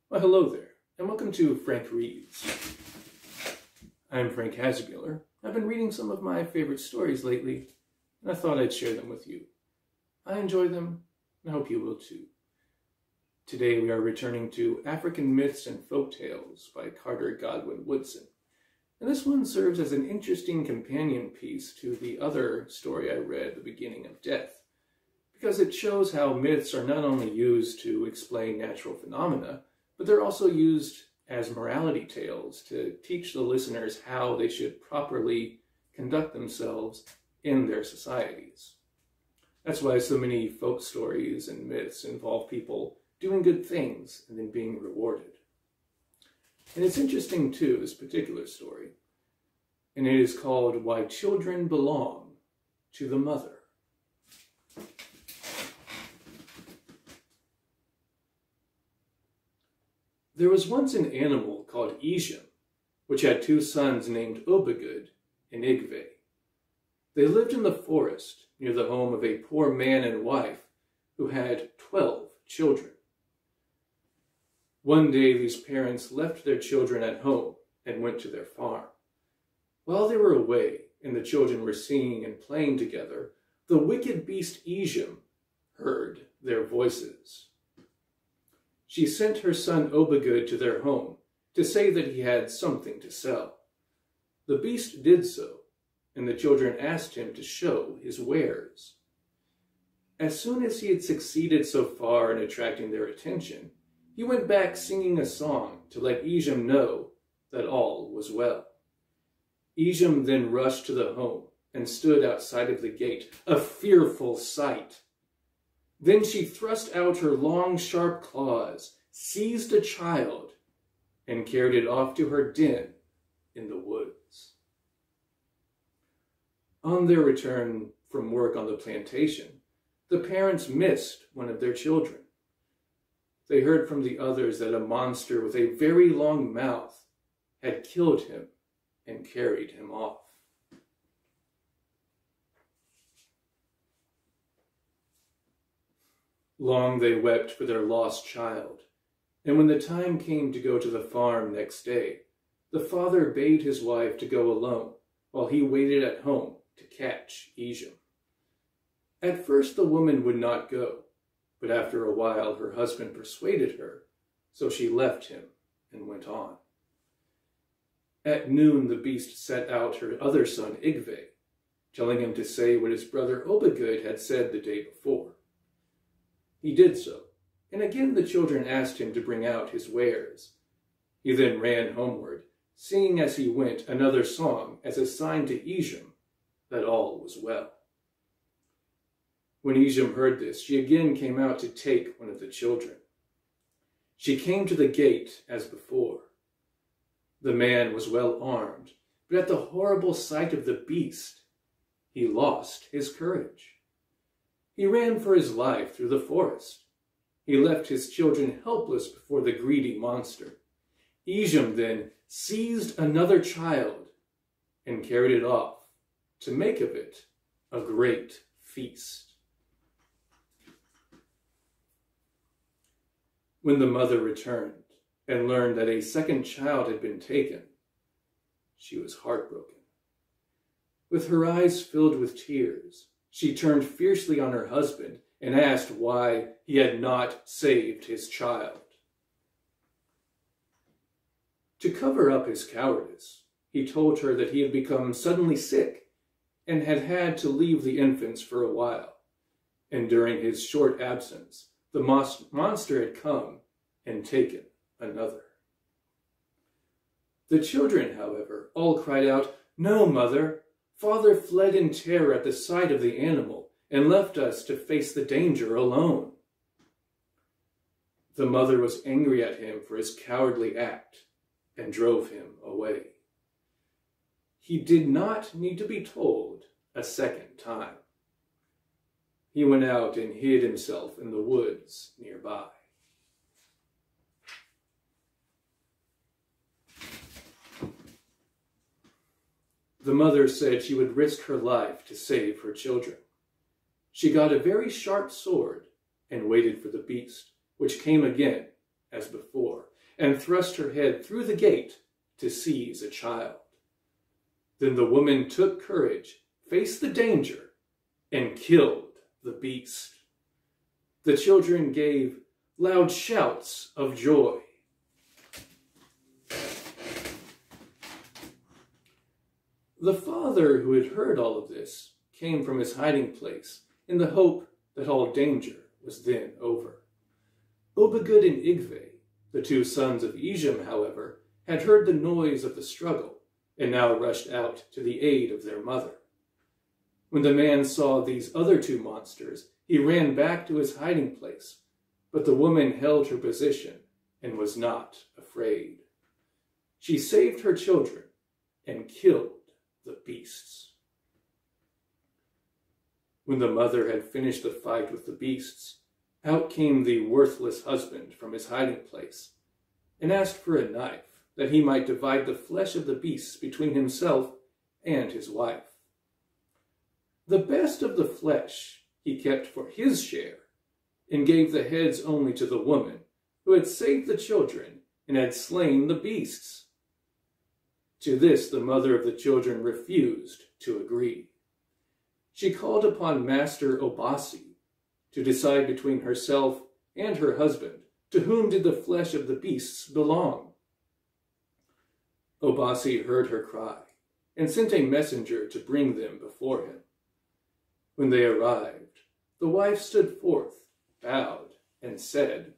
Well, hello there, and welcome to Frank Reads. I'm Frank Hasgiller. I've been reading some of my favorite stories lately, and I thought I'd share them with you. I enjoy them, and I hope you will too. Today we are returning to African Myths and Folktales by Carter Godwin Woodson. And this one serves as an interesting companion piece to the other story I read, The Beginning of Death, because it shows how myths are not only used to explain natural phenomena, but they're also used as morality tales to teach the listeners how they should properly conduct themselves in their societies. That's why so many folk stories and myths involve people doing good things and then being rewarded. And it's interesting too, this particular story, and it is called Why Children Belong to the Mother. There was once an animal called Ijam, which had two sons named Obagud and Igve. They lived in the forest near the home of a poor man and wife who had 12 children. One day these parents left their children at home and went to their farm. While they were away and the children were singing and playing together, the wicked beast Ijam heard their voices. She sent her son Obagud to their home to say that he had something to sell. The beast did so, and the children asked him to show his wares. As soon as he had succeeded so far in attracting their attention, he went back singing a song to let Ijam know that all was well. Ijam then rushed to the home and stood outside of the gate, a fearful sight. Then she thrust out her long, sharp claws, seized a child, and carried it off to her den in the woods. On their return from work on the plantation, the parents missed one of their children. They heard from the others that a monster with a very long mouth had killed him and carried him off. Long they wept for their lost child, and when the time came to go to the farm next day, the father bade his wife to go alone while he waited at home to catch Ijam. At first the woman would not go, but after a while her husband persuaded her, so she left him and went on. At noon the beast set out her other son Igve, telling him to say what his brother Obagud had said the day before. He did so, and again the children asked him to bring out his wares. He then ran homeward, singing as he went another song as a sign to Ijam that all was well. When Ijam heard this, she again came out to take one of the children. She came to the gate as before. The man was well armed, but at the horrible sight of the beast, he lost his courage. He ran for his life through the forest. He left his children helpless before the greedy monster. Ijam then seized another child and carried it off to make of it a great feast. When the mother returned and learned that a second child had been taken, she was heartbroken. With her eyes filled with tears, she turned fiercely on her husband and asked why he had not saved his child. To cover up his cowardice, he told her that he had become suddenly sick and had had to leave the infants for a while, and during his short absence, the monster had come and taken another. The children, however, all cried out, "No, mother! Father fled in terror at the sight of the animal and left us to face the danger alone." The mother was angry at him for his cowardly act and drove him away. He did not need to be told a second time. He went out and hid himself in the woods nearby. The mother said she would risk her life to save her children. She got a very sharp sword and waited for the beast, which came again as before. and thrust her head through the gate to seize a child. Then the woman took courage, faced the danger, and killed the beast. The children gave loud shouts of joy. The father, who had heard all of this, came from his hiding place in the hope that all danger was then over. Obagud and Igve, the two sons of Ijam, however, had heard the noise of the struggle and now rushed out to the aid of their mother. When the man saw these other two monsters, he ran back to his hiding place, but the woman held her position and was not afraid. She saved her children and killed the beasts. When the mother had finished the fight with the beasts, out came the worthless husband from his hiding place and asked for a knife that he might divide the flesh of the beasts between himself and his wife. The best of the flesh he kept for his share and gave the heads only to the woman who had saved the children and had slain the beasts. To this the mother of the children refused to agree. She called upon Master Obasi to decide between herself and her husband to whom did the flesh of the beasts belong. Obasi heard her cry and sent a messenger to bring them before him. When they arrived, the wife stood forth, bowed, and said,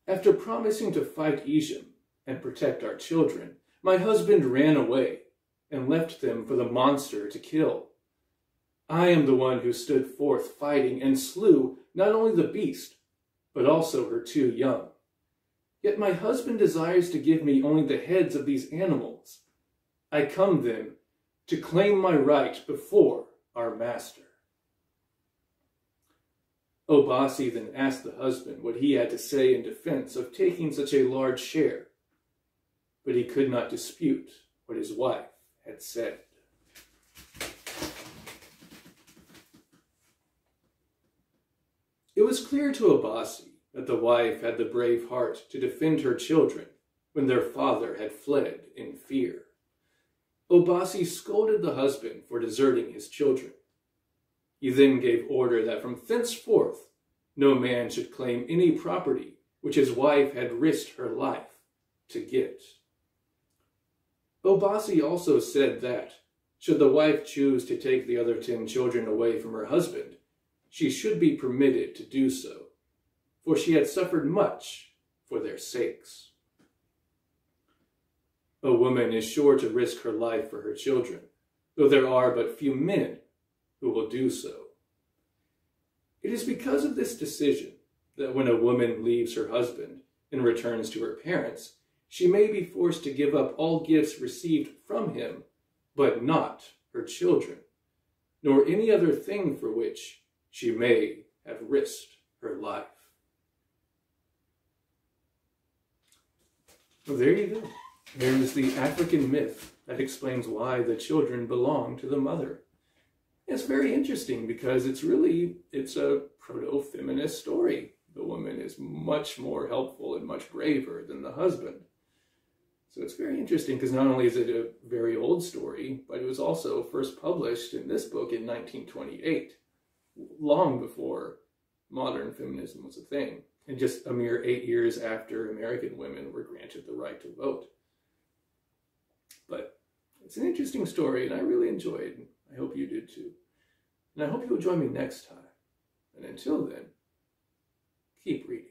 "After promising to fight Ijam and protect our children, my husband ran away and left them for the monster to kill. I am the one who stood forth fighting and slew not only the beast, but also her two young. Yet my husband desires to give me only the heads of these animals. I come then to claim my right before our master." Obasi then asked the husband what he had to say in defense of taking such a large share, but he could not dispute what his wife had said. It was clear to Obasi that the wife had the brave heart to defend her children when their father had fled in fear. Obasi scolded the husband for deserting his children. He then gave order that from thenceforth no man should claim any property which his wife had risked her life to get. Obasi also said that, should the wife choose to take the other 10 children away from her husband, she should be permitted to do so, for she had suffered much for their sakes. A woman is sure to risk her life for her children, though there are but few men who will do so. It is because of this decision that when a woman leaves her husband and returns to her parents, she may be forced to give up all gifts received from him, but not her children, nor any other thing for which she may have risked her life. Well, there you go. There is the African myth that explains why the children belong to the mother. It's very interesting because it's a proto-feminist story. The woman is much more helpful and much braver than the husband. So it's very interesting because not only is it a very old story, but it was also first published in this book in 1928, long before modern feminism was a thing, and just a mere 8 years after American women were granted the right to vote. But it's an interesting story, and I really enjoyed it. I hope you did too. And I hope you'll join me next time. And until then, keep reading.